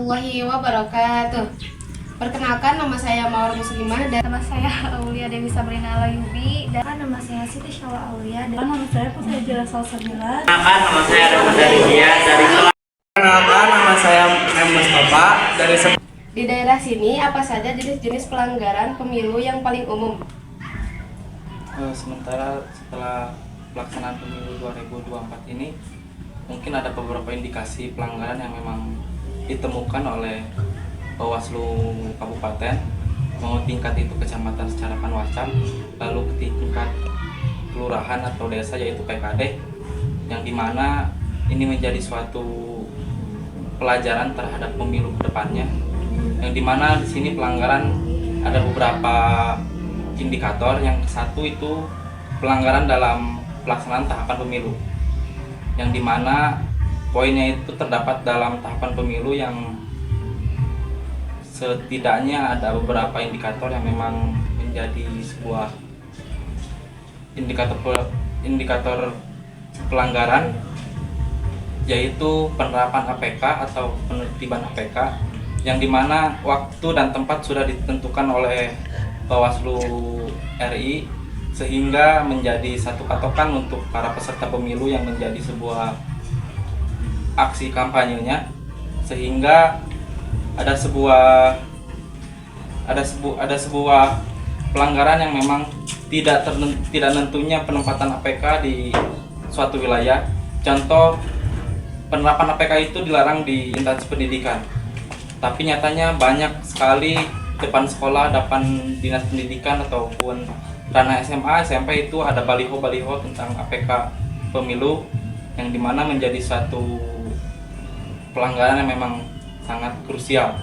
warahmatullahi wabarakatuh. Perkenalkan, nama saya Mawar Muslimah dan Nama saya Aulia Dewi Sabrina Alayubi dan Nama saya Siti Syawal Aulia dan nama saya Putri Jela Salsabila. Nama saya Rahmat Daria dari Perkenalkan, nama saya M. Mustafa dari di daerah sini apa saja jenis-jenis pelanggaran pemilu yang paling umum? Sementara setelah pelaksanaan pemilu 2024 ini mungkin ada beberapa indikasi pelanggaran yang memang ditemukan oleh Bawaslu Kabupaten, mau tingkat itu kecamatan secara panwascam, lalu ke tingkat kelurahan atau desa yaitu PKD, yang dimana ini menjadi suatu pelajaran terhadap pemilu kedepannya, yang dimana di sini pelanggaran ada beberapa indikator. Yang satu itu pelanggaran dalam pelaksanaan tahapan pemilu, yang dimana poinnya itu terdapat dalam tahapan pemilu yang setidaknya ada beberapa indikator yang memang menjadi sebuah indikator pelanggaran, yaitu penerapan APK atau penertiban APK, yang dimana waktu dan tempat sudah ditentukan oleh Bawaslu RI sehingga menjadi satu patokan untuk para peserta pemilu yang menjadi sebuah aksi kampanyenya, sehingga ada sebuah pelanggaran yang memang tidak nentunya penempatan APK di suatu wilayah. Contoh, penerapan APK itu dilarang di instansi pendidikan, tapi nyatanya banyak sekali depan sekolah, depan dinas pendidikan ataupun ranah SMA, SMP itu ada baliho-baliho tentang APK pemilu, yang dimana menjadi suatu pelanggaran yang memang sangat krusial.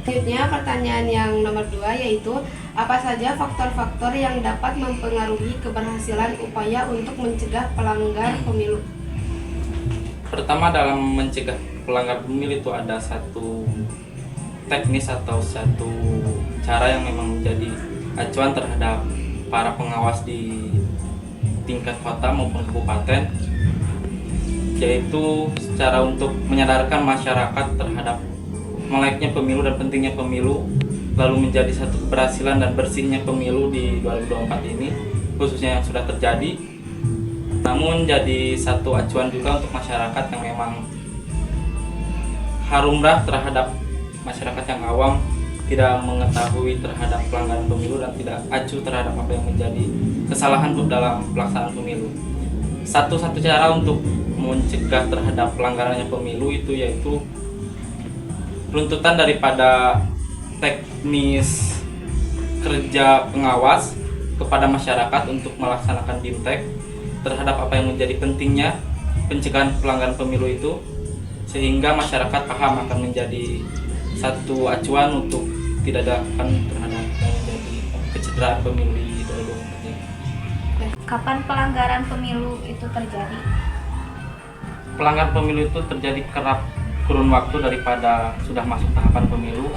Selanjutnya pertanyaan yang nomor 2, yaitu apa saja faktor-faktor yang dapat mempengaruhi keberhasilan upaya untuk mencegah pelanggar pemilu? Pertama, dalam mencegah pelanggar pemilu itu ada satu teknis atau satu cara yang memang menjadi acuan terhadap para pengawas di tingkat kota maupun kabupaten, yaitu secara untuk menyadarkan masyarakat terhadap meleknya pemilu dan pentingnya pemilu, lalu menjadi satu keberhasilan dan bersihnya pemilu di 2024 ini, khususnya yang sudah terjadi. Namun jadi satu acuan juga untuk masyarakat yang memang harumrah terhadap masyarakat yang awam, tidak mengetahui terhadap pelanggaran pemilu dan tidak acuh terhadap apa yang menjadi kesalahan dalam pelaksanaan pemilu. Satu-satu cara untuk mencegah terhadap pelanggarannya pemilu itu yaitu runtutan daripada teknis kerja pengawas kepada masyarakat untuk melaksanakan BIMTEK terhadap apa yang menjadi pentingnya pencegahan pelanggaran pemilu itu, sehingga masyarakat paham akan menjadi satu acuan untuk tidak dilakukan terhadap yang menjadi kecederaan pemilu di 2024 ini. kapan pelanggaran pemilu itu terjadi? Pelanggaran pemilu itu terjadi kerap kurun waktu daripada sudah masuk tahapan pemilu.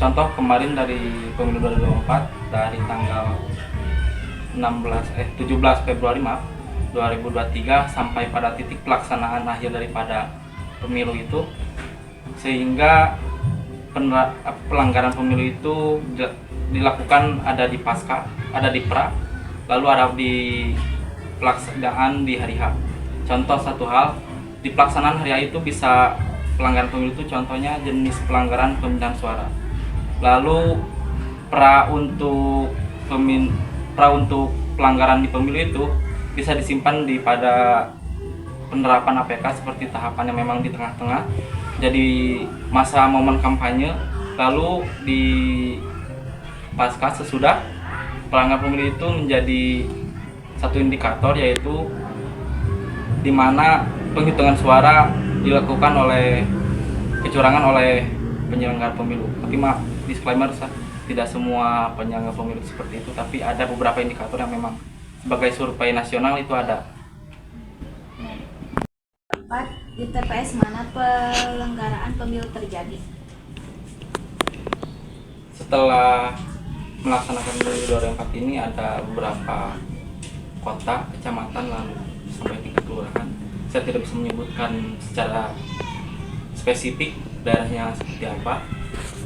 Contoh kemarin dari pemilu 2024 dari tanggal 17 Februari 2023 sampai pada titik pelaksanaan akhir daripada pemilu itu, sehingga pelanggaran pemilu itu dilakukan ada di pasca, ada di pra, lalu ada di pelaksanaan di hari H. Contoh satu hal, di pelaksanaan hari H itu bisa pelanggaran pemilu itu contohnya jenis pelanggaran pemindahan suara. Lalu pra untuk pelanggaran di pemilu itu bisa disimpan di pada penerapan APK seperti tahapan yang memang di tengah-tengah, jadi masa momen kampanye, lalu di pasca sesudah pelanggaran pemilu itu menjadi satu indikator, yaitu di mana penghitungan suara dilakukan oleh kecurangan oleh penyelenggara pemilu. Tapi maaf, disclaimer, tidak semua penyelenggara pemilu seperti itu, tapi ada beberapa indikator yang memang sebagai survei nasional itu ada. Di TPS mana pelanggaran pemilu terjadi? Setelah melaksanakan pemilu 2024 ini ada beberapa kota, kecamatan, lalu sampai tingkat kelurahan. Saya tidak bisa menyebutkan secara spesifik, daerahnya seperti apa.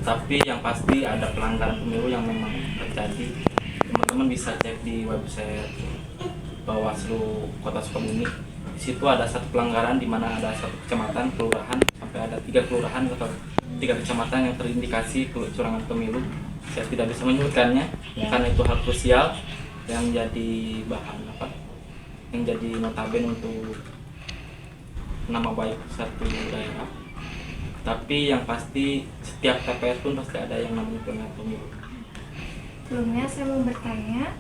Tapi yang pasti ada pelanggaran pemilu yang memang terjadi. Teman-teman bisa cek di website Bawaslu Kota Sukabumi. Di situ ada satu pelanggaran di mana ada satu kecamatan, kelurahan, sampai ada 3 kelurahan atau 3 kecamatan yang terindikasi kecurangan pemilu. Saya tidak bisa menyebutkannya karena itu hal krusial yang jadi bahan yang jadi notabene untuk nama baik satu daerah. Tapi yang pasti setiap TPS pun pasti ada yang namanya pelanggaran pemilu. Sebelumnya saya mau bertanya,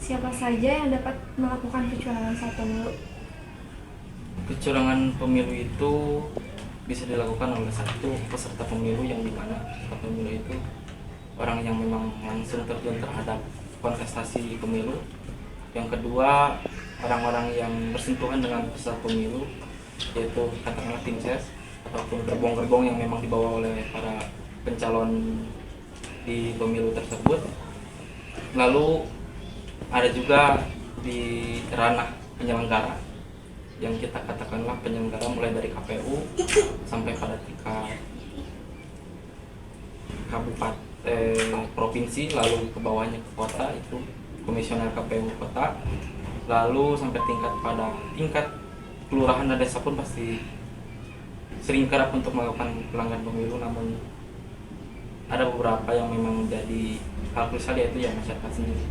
siapa saja yang dapat melakukan kecurangan saat pemilu? Kecurangan pemilu itu bisa dilakukan oleh satu peserta pemilu yang dimana peserta pemilu itu orang yang memang langsung terjun terhadap kontestasi pemilu. Yang kedua, orang-orang yang bersentuhan dengan peserta pemilu, yaitu katakanlah tim ses ataupun gerbong-gerbong yang memang dibawa oleh para pencalon di pemilu tersebut. Lalu ada juga di ranah penyelenggara yang kita katakanlah penyelenggara mulai dari KPU sampai pada tingkat kabupaten provinsi, lalu ke bawahnya ke kota, itu komisioner KPU kota, lalu sampai tingkat kelurahan dan desa pun pasti sering kerap untuk melakukan pelanggaran pemilu. Namun ada beberapa yang memang menjadi hal krusial, yaitu ya masyarakat sendiri.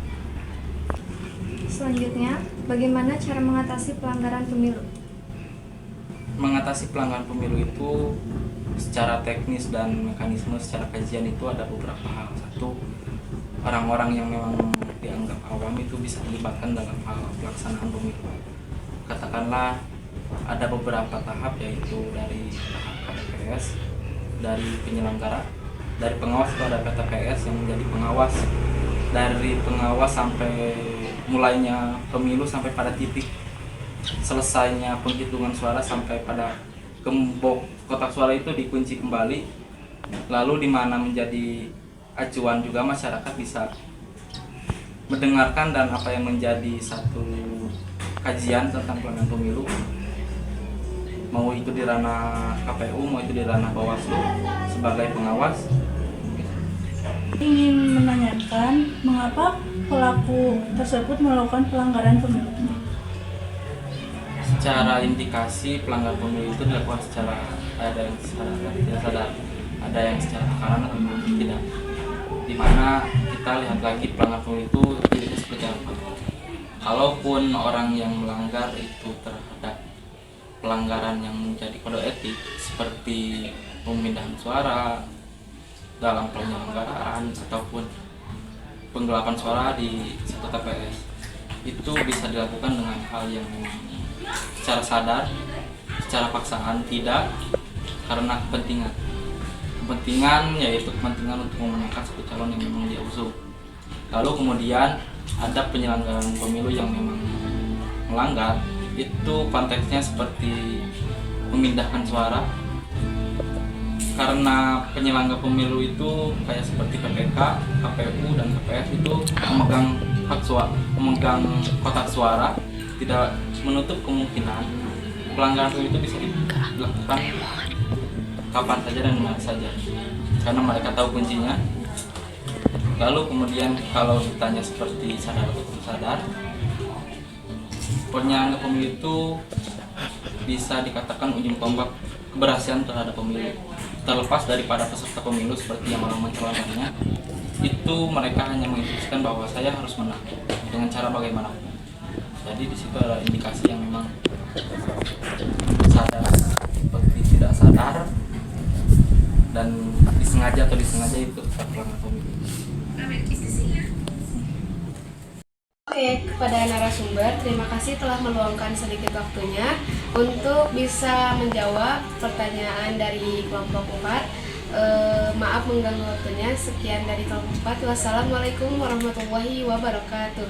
Selanjutnya, bagaimana cara mengatasi pelanggaran pemilu? Mengatasi pelanggaran pemilu itu secara teknis dan mekanisme secara kajian itu ada beberapa hal. Satu, orang-orang yang memang dianggap awam itu bisa dilibatkan dalam hal pelaksanaan pemilu. Katakanlah ada beberapa tahap, yaitu dari tahap KPPS, dari penyelenggara, dari pengawas pada PTPS yang menjadi pengawas, dari pengawas sampai mulainya pemilu sampai pada titik selesainya penghitungan suara sampai pada gembok kotak suara itu dikunci kembali. Lalu di mana menjadi acuan juga masyarakat bisa mendengarkan dan apa yang menjadi satu kajian tentang pelanggaran pemilu, mau itu di ranah KPU, mau itu di ranah Bawaslu sebagai pengawas. Ingin menanyakan mengapa pelaku tersebut melakukan pelanggaran pemilu. Secara indikasi pelanggaran pemilu itu dilakukan secara ada yang secara tidak sadar, ada yang secara tekanan atau tidak. Dimana kita lihat lagi pelanggaran pemilu itu jadi seperti apa. Kalaupun orang yang melanggar itu terhadap pelanggaran yang menjadi kode etik seperti pemindahan suara dalam penyelenggaraan ataupun penggelapan suara di satu TPS, itu bisa dilakukan dengan hal yang secara sadar, secara paksaan tidak, karena kepentingan yaitu kepentingan untuk memenangkan satu calon yang memang dia usung. Lalu kemudian ada penyelenggaraan pemilu yang memang melanggar, itu konteksnya seperti memindahkan suara, karena penyelenggara pemilu itu kayak seperti PPK, KPU, dan KPS itu memegang hak suara, memegang kotak suara, tidak menutup kemungkinan pelanggaran pemilu itu bisa dilakukan kapan saja dan dimana saja, karena mereka tahu kuncinya. Lalu kemudian kalau ditanya seperti sadar atau tidak sadar, penyelenggara pemilu itu bisa dikatakan ujung tombak keberhasilan terhadap pemilu. Terlepas daripada peserta pemilu seperti yang orang mencalonkannya, itu mereka hanya menginstruksikan bahwa saya harus menang dengan cara bagaimanapun. Jadi di situ ada indikasi yang memang sadar seperti tidak sadar, dan disengaja atau disengaja itu tetap pelanggaran pemilu. Oke, kepada narasumber, terima kasih telah meluangkan sedikit waktunya untuk bisa menjawab pertanyaan dari kelompok 4. Maaf mengganggu waktunya. Sekian dari kelompok 4. Wassalamualaikum warahmatullahi wabarakatuh.